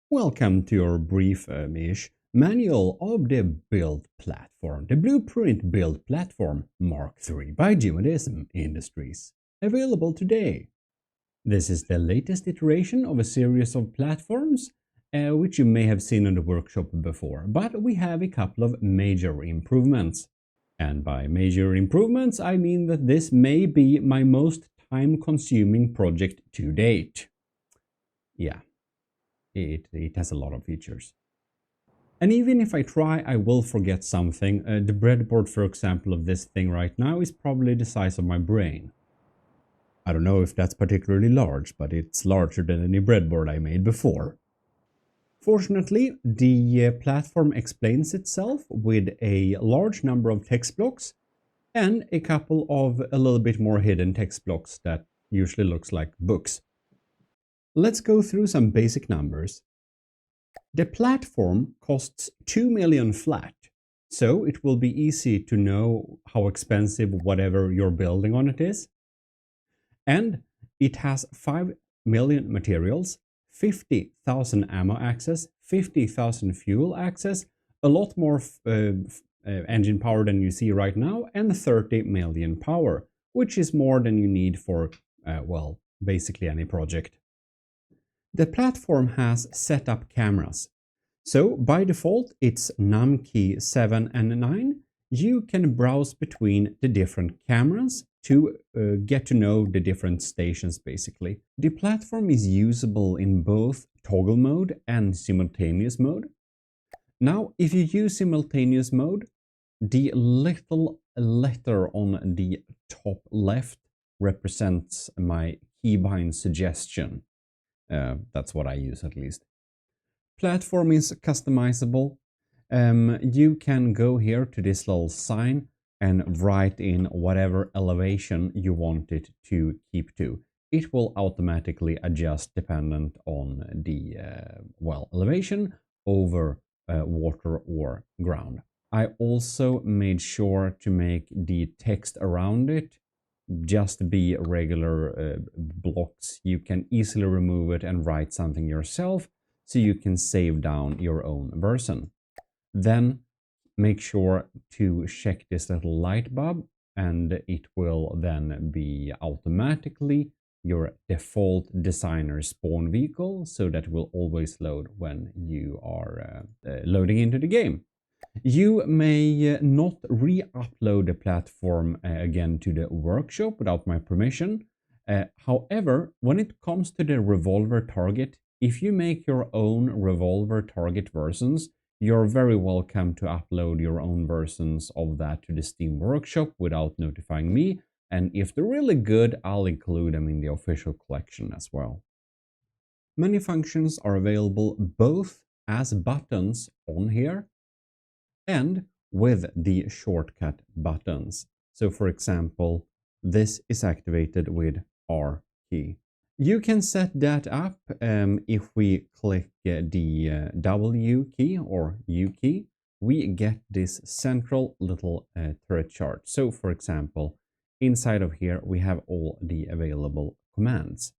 Welcome to your brief-ish manual of the build platform, the Blueprint Build Platform Mark III by GMODISM Industries, available today. This is the latest iteration of a series of platforms which you may have seen in the workshop before, but we have a couple of major improvements. And by major improvements, I mean that this may be my most time-consuming project to date. Yeah. It has a lot of features. And even if I try, I will forget something. The breadboard, for example, of this thing right now is probably the size of my brain. I don't know if that's particularly large, but it's larger than any breadboard I made before. Fortunately, the platform explains itself with a large number of text blocks and a couple of a little bit more hidden text blocks that usually looks like books. Let's go through some basic numbers. The platform costs 2 million flat, so it will be easy to know how expensive whatever you're building on it is. And it has 5 million materials, 50,000 ammo access, 50,000 fuel access, a lot more engine power than you see right now, and 30 million power, which is more than you need for, well, basically any project. The platform has setup cameras. So by default, it's num key 7 and 9. You can browse between the different cameras to get to know the different stations basically. The platform is usable in both toggle mode and simultaneous mode. Now, if you use simultaneous mode, the little letter on the top left represents my keybind suggestion. That's what I use at least. Platform is customizable. You can go here to this little sign and write in whatever elevation you want it to keep to. It will automatically adjust dependent on the well, elevation over water or ground. I also made sure to make the text around it just be regular blocks. You can easily remove it and write something yourself, so you can save down your own version. Then make sure to check this little light bulb, and it will then be automatically your default designer spawn vehicle, so that will always load when you are loading into the game. You may not re-upload the platform again to the workshop without my permission. However, when it comes to the Revolver target, if you make your own Revolver target versions, you're very welcome to upload your own versions of that to the Steam workshop without notifying me. And if they're really good, I'll include them in the official collection as well. Many functions are available both as buttons on here and with the shortcut buttons. So for example, this is activated with R key. You can set that up if we click the W key or U key, we get this central little turret chart. So for example, inside of here, we have all the available commands.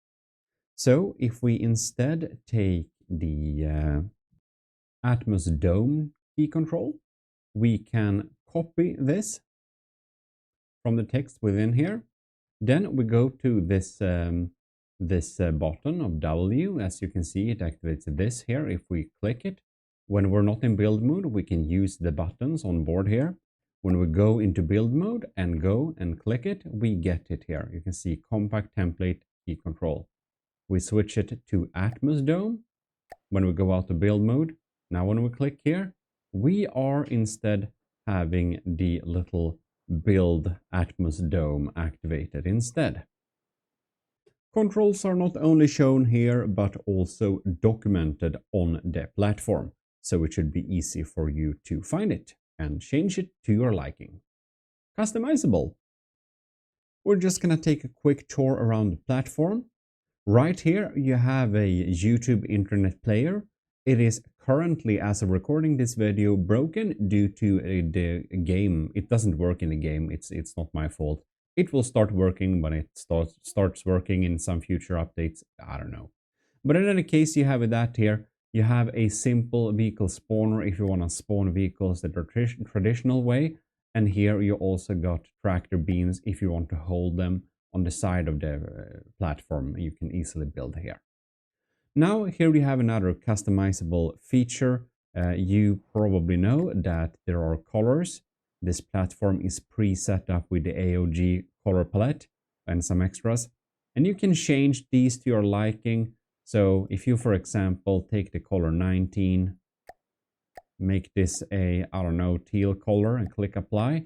So if we instead take the Atmos Dome key control, we can copy this from the text within here. Then we go to this button of W. As you can see, it activates this here. If we click it, when we're not in build mode, we can use the buttons on board here. When we go into build mode and go and click it, we get it here. You can see compact template key control. We switch it to Atmos Dome. When we go out to build mode, now when we click here, we are instead having the little build Atmos Dome activated instead. Controls are not only shown here, but also documented on the platform, so it should be easy for you to find it and change it to your liking. Customizable. We're just gonna take a quick tour around the platform. Right here, you have a YouTube internet player. It is currently, as of recording this video, broken due to the game. It doesn't work in the game. It's not my fault. It will start working when it starts working in some future updates. I don't know. But in any case, you have that here. You have a simple vehicle spawner if you want to spawn vehicles the traditional way. And here you also got tractor beams if you want to hold them on the side of the platform. You can easily build here. Now here we have another customizable feature. You probably know that there are colors. This platform is pre-set up with the AOG color palette and some extras. And you can change these to your liking. So if you, for example, take the color 19, make this a, I don't know, teal color and click apply,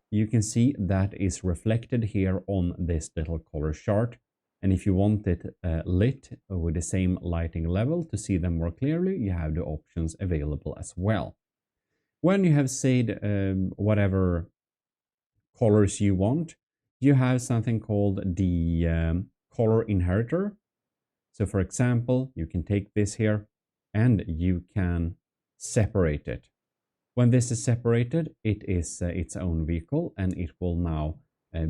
you can see that is reflected here on this little color chart. And if you want it lit with the same lighting level to see them more clearly, you have the options available as well. When you have said whatever colors you want, you have something called the color inheritor. So for example, you can take this here and you can separate it. When this is separated, it is its own vehicle and it will now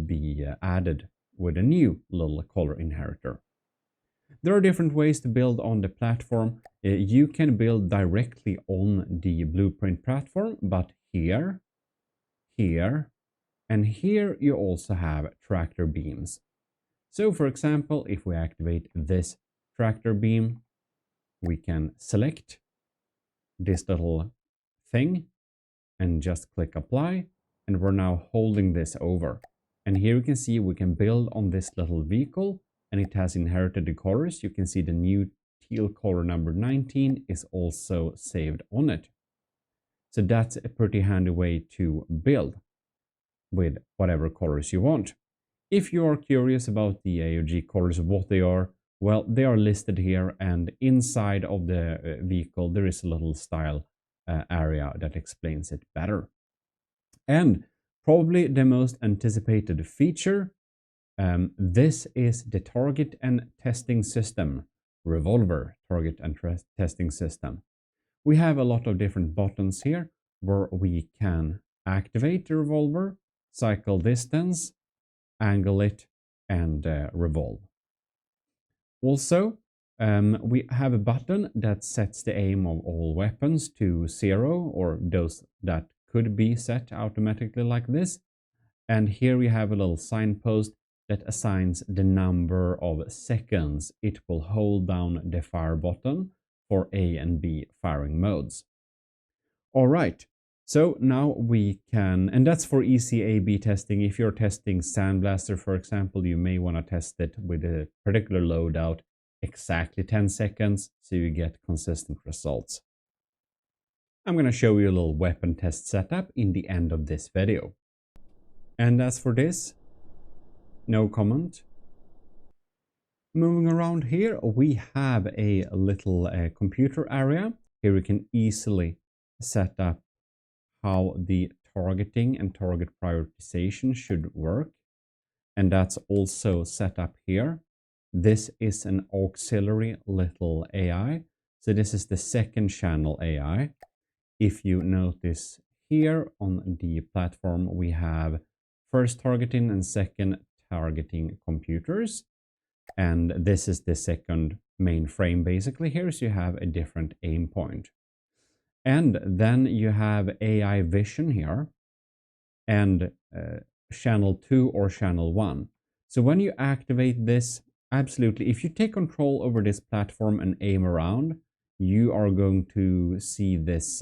be added with a new little color inheritor. There are different ways to build on the platform. You can build directly on the blueprint platform, but here, and here you also have tractor beams. So for example, if we activate this tractor beam, we can select this little thing and just click apply, and we're now holding this over. And here you can see we can build on this little vehicle and it has inherited the colors. You can see the new teal color number 19 is also saved on it. So that's a pretty handy way to build with whatever colors you want. If you are curious about the AOG colors, what they are, well, they are listed here, and inside of the vehicle there is a little style area that explains it better. And probably the most anticipated feature, this is the target and testing system, Revolver target and testing system. We have a lot of different buttons here where we can activate the revolver, cycle distance, angle it, and revolve. Also, we have a button that sets the aim of all weapons to 0, or those that could be set automatically like this. And here we have a little signpost that assigns the number of seconds it will hold down the fire button for A and B firing modes. All right, so now we can, and that's for easy A/B testing. If you're testing Sandblaster, for example, you may want to test it with a particular loadout exactly 10 seconds so you get consistent results. I'm going to show you a little weapon test setup in the end of this video. And as for this, no comment. Moving around here, we have a little computer area. Here we can easily set up how the targeting and target prioritization should work. And that's also set up here. This is an auxiliary little AI. So this is the second channel AI. If you notice here on the platform, we have first targeting and second targeting computers. And this is the second main frame basically here. So you have a different aim point. And then you have AI vision here and channel 2 or channel 1. So when you activate this, absolutely, if you take control over this platform and aim around, you are going to see this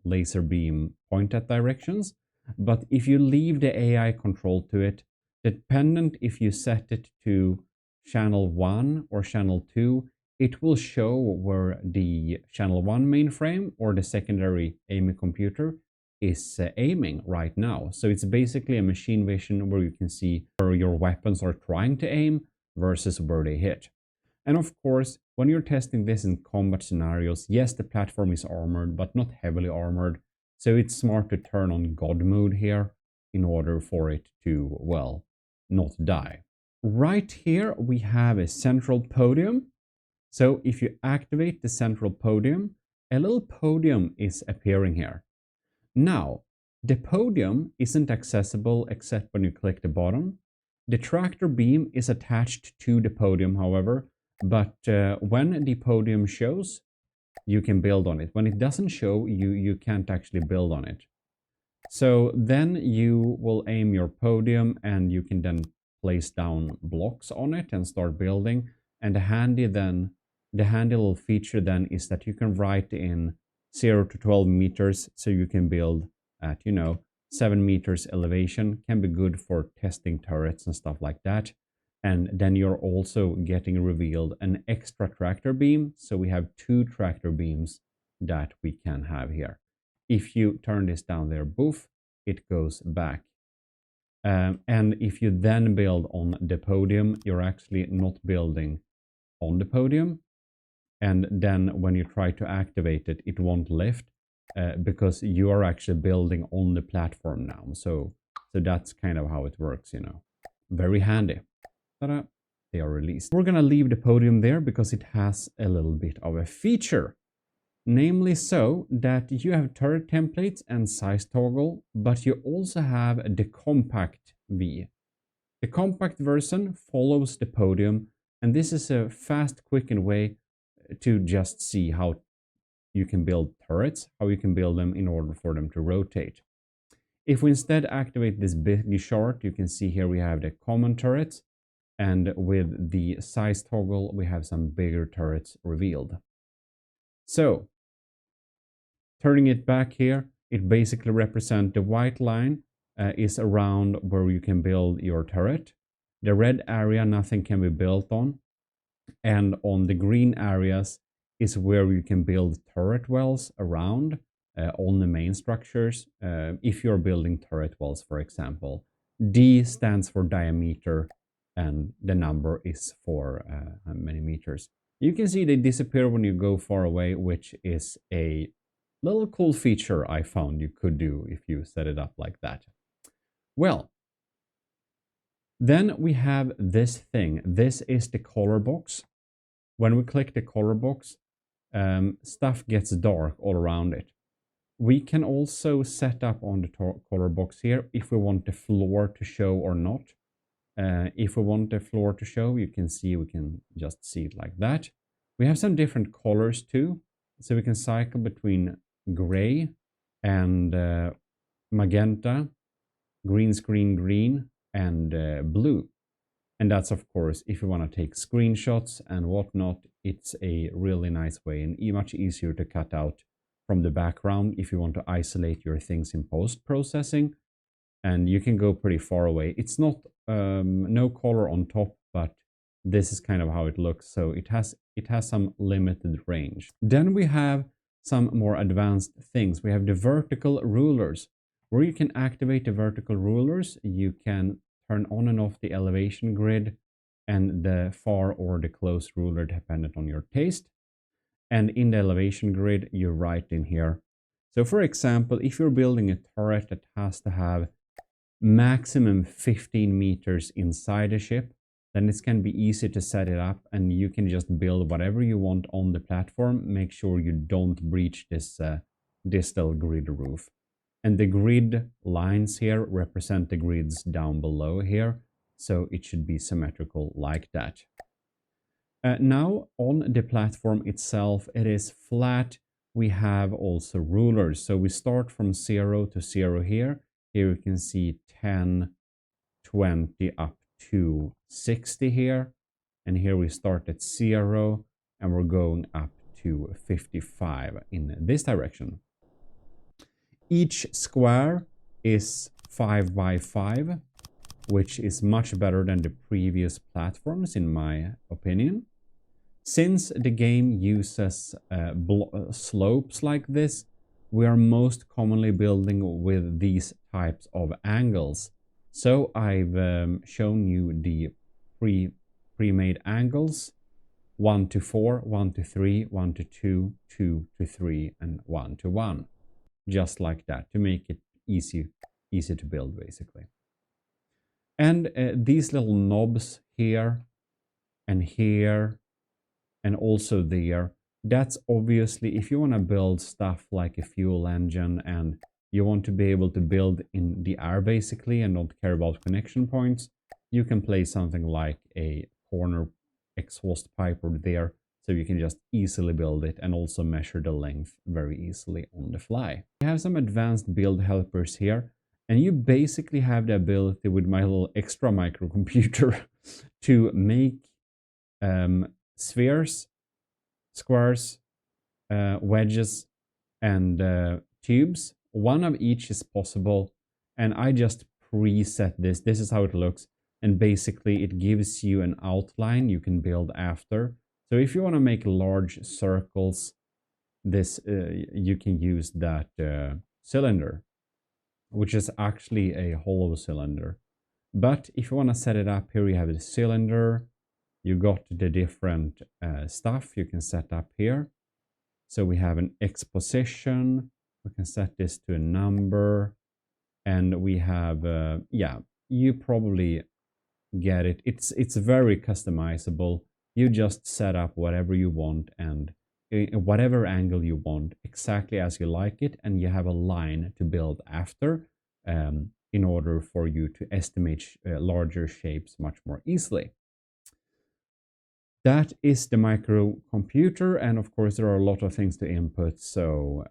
laser beam point at directions. But if you leave the AI control to it, dependent if you set it to channel 1 or channel 2, it will show where the channel 1 mainframe or the secondary aiming computer is aiming right now. So it's basically a machine vision where you can see where your weapons are trying to aim versus where they hit. And of course, when you're testing this in combat scenarios, yes, the platform is armored, but not heavily armored. So it's smart to turn on God mode here in order for it to, well, not die. Right here, we have a central podium. So if you activate the central podium, a little podium is appearing here. Now, the podium isn't accessible except when you click the bottom. The tractor beam is attached to the podium, however, but when the podium shows, you can build on it. When it doesn't show, you can't actually build on it. So then you will aim your podium and you can then place down blocks on it and start building. And the handy little feature then is that you can write in 0 to 12 meters, so you can build at 7 meters elevation. Can be good for testing turrets and stuff like that. And then you're also getting revealed an extra tractor beam. So we have 2 tractor beams that we can have here. If you turn this down there, boof, it goes back. And if you then build on the podium, you're actually not building on the podium. And then when you try to activate it, it won't lift because you are actually building on the platform now. So that's kind of how it works, Very handy. Ta-da! They are released. We're going to leave the podium there because it has a little bit of a feature. Namely so that you have turret templates and size toggle, but you also have the compact V. The compact version follows the podium, and this is a fast, quick way to just see how you can build turrets, how you can build them in order for them to rotate. If we instead activate this big chart, you can see here we have the common turrets, and with the size toggle, we have some bigger turrets revealed. So, turning it back here, it basically represents the white line is around where you can build your turret. The red area, nothing can be built on. And on the green areas is where you can build turret wells around on the main structures. If you're building turret wells, for example. D stands for diameter, and the number is for how many meters. You can see they disappear when you go far away, which is a little cool feature I found you could do if you set it up like that. Well, then we have this thing. This is the color box. When we click the color box, stuff gets dark all around it. We can also set up on the color box here if we want the floor to show or not. If we want the floor to show, you can see, we can just see it like that. We have some different colors too. So we can cycle between gray and magenta, green screen green, and blue. And that's, of course, if you want to take screenshots and whatnot, it's a really nice way and much easier to cut out from the background if you want to isolate your things in post-processing. And you can go pretty far away. It's not no color on top, but this is kind of how it looks. So it has some limited range. Then we have some more advanced things. We have the vertical rulers. Where you can activate the vertical rulers, you can turn on and off the elevation grid and the far or the close ruler dependent on your taste. And in the elevation grid, you write in here. So for example, if you're building a turret that has to have maximum 15 meters inside the ship, then it can be easy to set it up and you can just build whatever you want on the platform. Make sure you don't breach this distal grid roof. And the grid lines here represent the grids down below here. So it should be symmetrical like that. Now on the platform itself, it is flat. We have also rulers. So we start from 0 to 0 here. Here you can see 10, 20 up to 60 here. And here we start at 0 and we're going up to 55 in this direction. Each square is 5 by 5, which is much better than the previous platforms in my opinion. Since the game uses slopes like this, we are most commonly building with these types of angles. So I've shown you the pre-made angles: 1 to 4, 1 to 3, 1 to 2, 2 to 3, and 1 to 1. Just like that, to make it easy to build, basically. And these little knobs here and here and also there, that's obviously if you want to build stuff like a fuel engine and you want to be able to build in the air basically and not care about connection points, you can place something like a corner exhaust pipe over there So you can just easily build it and also measure the length very easily on the fly. We have some advanced build helpers here, and you basically have the ability with my little extra microcomputer to make spheres, squares, wedges, and tubes. One of each is possible, and I just preset this. This is how it looks, and basically it gives you an outline you can build after. So if you want to make large circles, this you can use that cylinder, which is actually a hollow cylinder. But if you want to set it up, here you have the cylinder. You got the different stuff you can set up here. So we have an X position. We can set this to a number. And we have, yeah, you probably get it. It's very customizable. You just set up whatever you want and whatever angle you want, exactly as you like it. And you have a line to build after in order for you to estimate larger shapes much more easily. That is the microcomputer, and of course there are a lot of things to input, so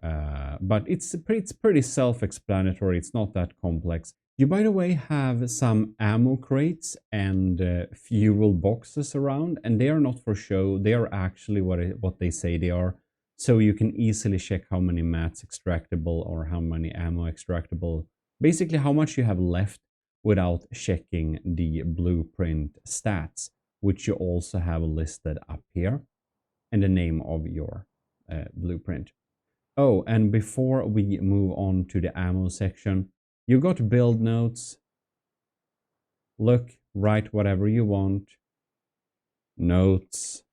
but it's pretty self-explanatory. It's not that complex. You, by the way, have some ammo crates and fuel boxes around, and they are not for show. They are actually what they say they are, so you can easily check how many mats extractable or how many ammo extractable, basically how much you have left without checking the blueprint stats, which you also have listed up here, and the name of your blueprint. Oh, and before we move on to the ammo section, you got build notes. Look, write whatever you want. Notes.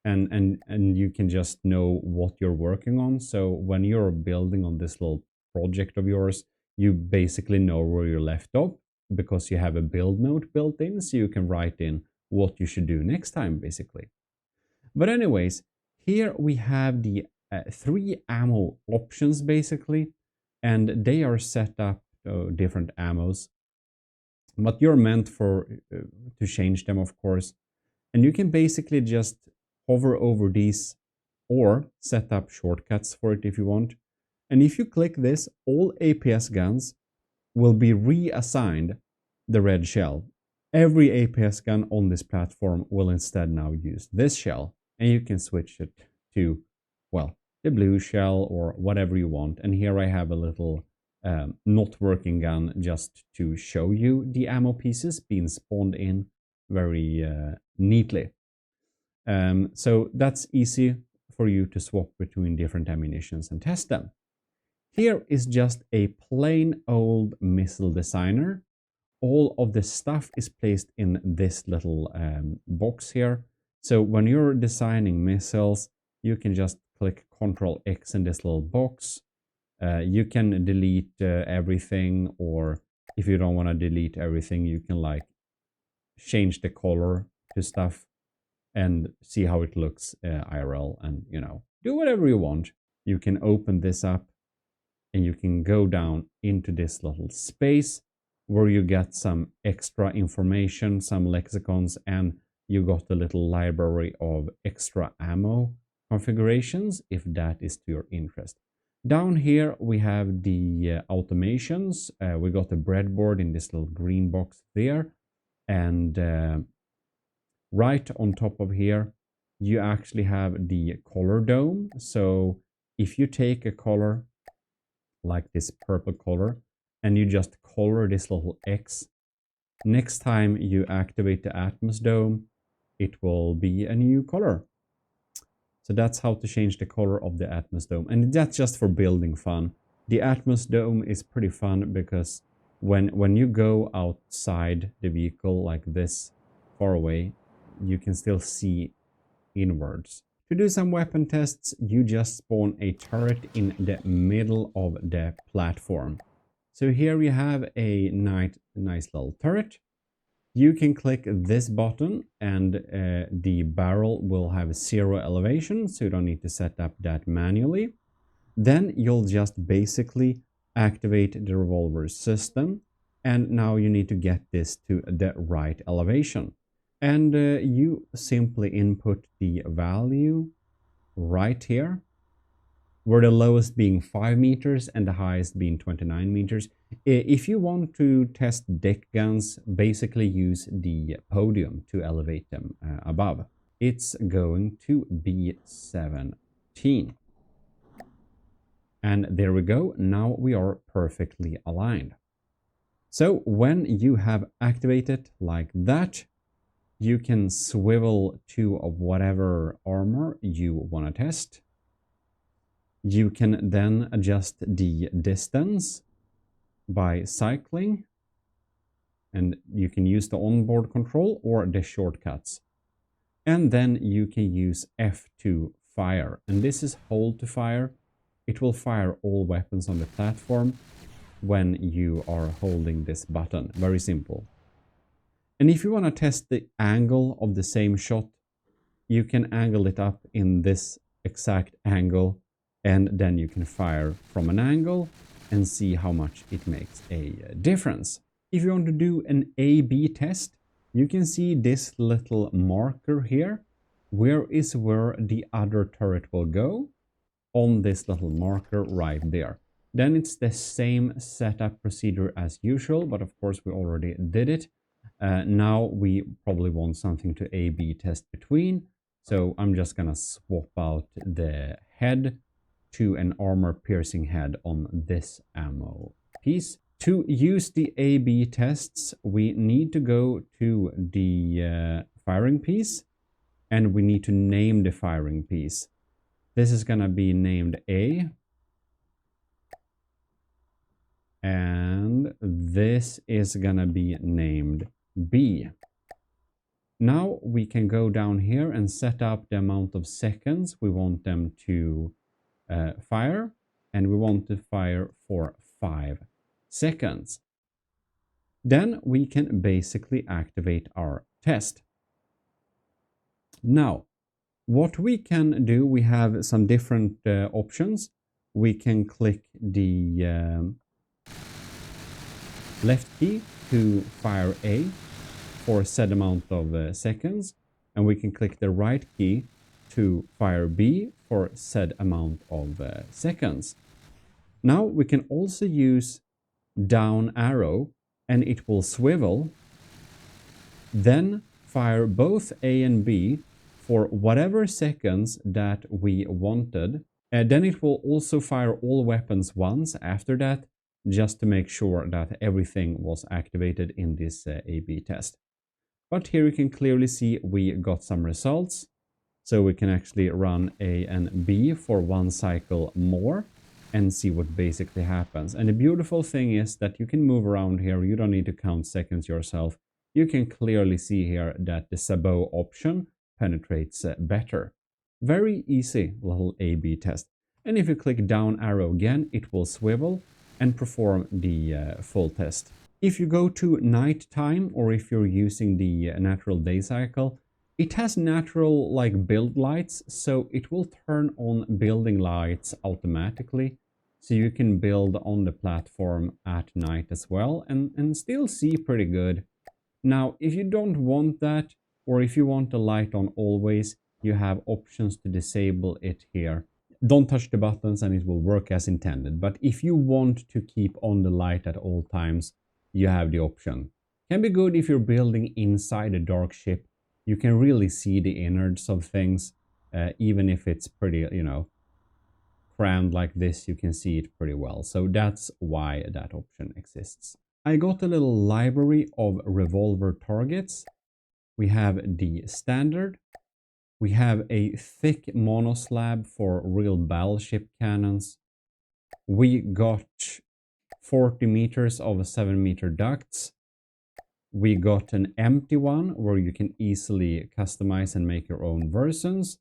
And you can just know what you're working on. So when you're building on this little project of yours, you basically know where you left off because you have a build note built in, so you can write in what you should do next time, basically. But anyways, here we have the 3 ammo options, basically, and they are set up different ammos, but you're meant for to change them, of course. And you can basically just hover over these or set up shortcuts for it if you want. And if you click this, all APS guns will be reassigned the red shell. Every APS gun on this platform will instead now use this shell, and you can switch it to, well, the blue shell or whatever you want. And here I have a little not working gun just to show you the ammo pieces being spawned in very neatly. So that's easy for you to swap between different ammunitions and test them. Here is just a plain old missile designer. All of the stuff is placed in this little box here. So when you're designing missiles, you can just click Ctrl X in this little box. You can delete everything, or if you don't want to delete everything, you can like change the color to stuff and see how it looks IRL, and do whatever you want. You can open this up and you can go down into this little space where you get some extra information, some lexicons, and you got a little library of extra ammo configurations if that is to your interest. Down here we have the automations. We got the breadboard in this little green box there, and right on top of here you actually have the color dome. So if you take a color like this purple color and you just color this little X, next time you activate the Atmos dome, it will be a new color. So that's how to change the color of the Atmos dome. And that's just for building fun. The Atmos dome is pretty fun because when you go outside the vehicle like this, far away, you can still see inwards. To do some weapon tests, you just spawn a turret in the middle of the platform. So here we have a nice little turret. You can click this button and the barrel will have 0 elevation, so you don't need to set up that manually. Then you'll just basically activate the revolver system, and now you need to get this to the right elevation. And you simply input the value right here, where the lowest being 5 meters and the highest being 29 meters. If you want to test deck guns, basically use the Podium to elevate them above. It's going to be 17. And there we go. Now we are perfectly aligned. So when you have activated like that, you can swivel to whatever armor you want to test. You can then adjust the distance by cycling, and you can use the onboard control or the shortcuts. And then you can use F to fire, and this is hold to fire. It will fire all weapons on the platform when you are holding this button. Very simple. And if you want to test the angle of the same shot, you can angle it up in this exact angle, and then you can fire from an angle and see how much it makes a difference. If you want to do an A/B test, you can see this little marker here. Where the other turret will go? On this little marker right there. Then it's the same setup procedure as usual, but of course we already did it. Now we probably want something to A/B test between. So I'm just gonna swap out the head to an armor piercing head on this ammo piece. To use the A/B tests, we need to go to the firing piece, and we need to name the firing piece. This is gonna be named A, and this is gonna be named B. Now we can go down here and set up the amount of seconds we want them to fire, and we want to fire for 5 seconds. Then we can basically activate our test. Now, what we can do, we have some different options. We can click the left key to fire A for a set amount of seconds, and we can click the right key to fire B for said amount of seconds. Now we can also use down arrow, and it will swivel, then fire both A and B for whatever seconds that we wanted. Then it will also fire all weapons once after that, just to make sure that everything was activated in this A/B test. But here you can clearly see we got some results. So we can actually run A and B for 1 cycle more and see what basically happens. And the beautiful thing is that you can move around here. You don't need to count seconds yourself. You can clearly see here that the sabot option penetrates better. Very easy little A/B test. And if you click down arrow again, it will swivel and perform the full test. If you go to night time, or if you're using the natural day cycle, it has natural like build lights, so it will turn on building lights automatically. So you can build on the platform at night as well and still see pretty good. Now, if you don't want that, or if you want the light on always, you have options to disable it here. Don't touch the buttons and it will work as intended. But if you want to keep on the light at all times, you have the option. Can be good if you're building inside a dark ship. You can really see the innards of things, even if it's pretty, crammed like this, you can see it pretty well. So that's why that option exists. I got a little library of revolver targets. We have the standard. We have a thick monoslab for real battleship cannons. We got 40 meters of 7-meter ducts. We got an empty one where you can easily customize and make your own versions.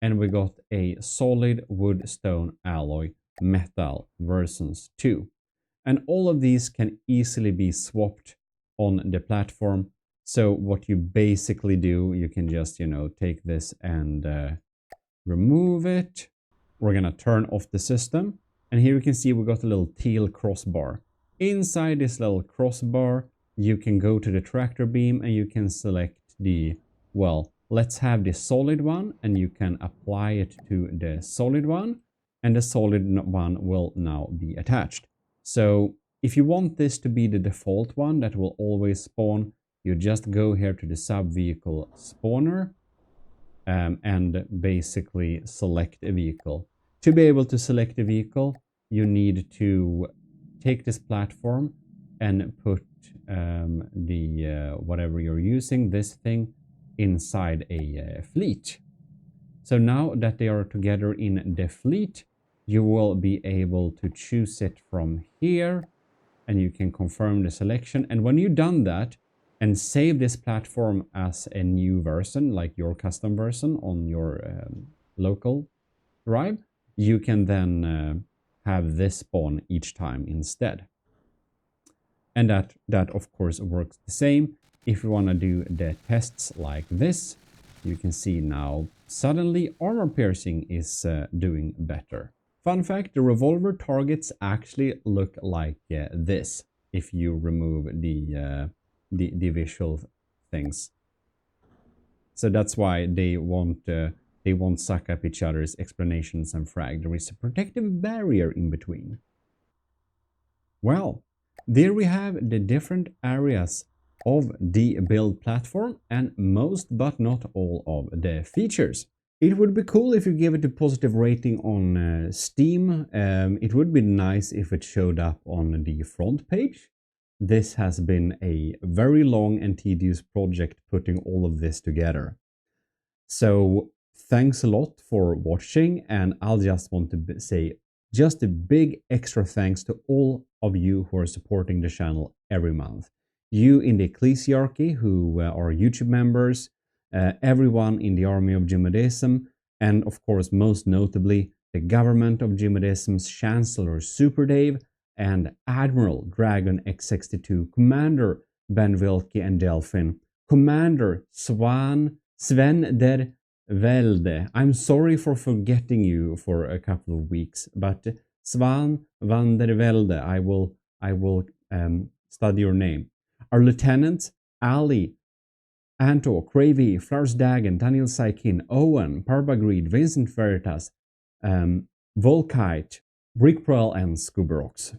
And we got a solid wood stone alloy metal versions 2. And all of these can easily be swapped on the platform. So what you basically do, you can just, take this and remove it. We're going to turn off the system. And here you can see we got a little teal crossbar. Inside this little crossbar, you can go to the tractor beam and you can select the, well, let's have the solid one, and you can apply it to the solid one, and the solid one will now be attached. So if you want this to be the default one that will always spawn, you just go here to the sub-vehicle spawner and basically select a vehicle. To be able to select a vehicle, you need to take this platform and put whatever you're using, this thing, inside a fleet. So now that they are together in the fleet, you will be able to choose it from here, and you can confirm the selection. And when you've done that and save this platform as a new version, like your custom version on your local drive, you can then have this spawn each time instead. And that of course works the same. If you want to do the tests like this, you can see now suddenly armor piercing is doing better. Fun fact, the revolver targets actually look like this if you remove the visual things. So that's why they won't suck up each other's explanations and frag. There is a protective barrier in between. Well, there we have the different areas of the build platform and most but not all of the features. It would be cool if you give it a positive rating on Steam. It would be nice if it showed up on the front page. This has been a very long and tedious project putting all of this together. So thanks a lot for watching, and I'll just want to say just a big extra thanks to all of you who are supporting the channel every month. You in the ecclesiarchy who are YouTube members, everyone in the army of GMODISM, and of course most notably the government of GMODISM's Chancellor Super Dave and Admiral Dragon X62, Commander Ben Wilke and Delphin, Commander Sven der Velde. I'm sorry for forgetting you for a couple of weeks, but Svan van der Velde, I will study your name. Our lieutenants Ali, Anto, Cravey, Flars Dagan, Daniel Saikin, Owen, Parbagreed, Vincent Veritas, Volkite, Brickprel, and Scooberox.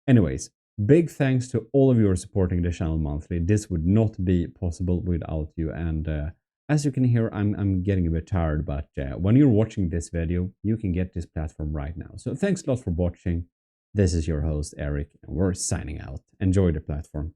Anyways, big thanks to all of you who are supporting the channel monthly. This would not be possible without you, and as you can hear, I'm getting a bit tired, but when you're watching this video, you can get this platform right now. So thanks a lot for watching. This is your host, Eric, and we're signing out. Enjoy the platform.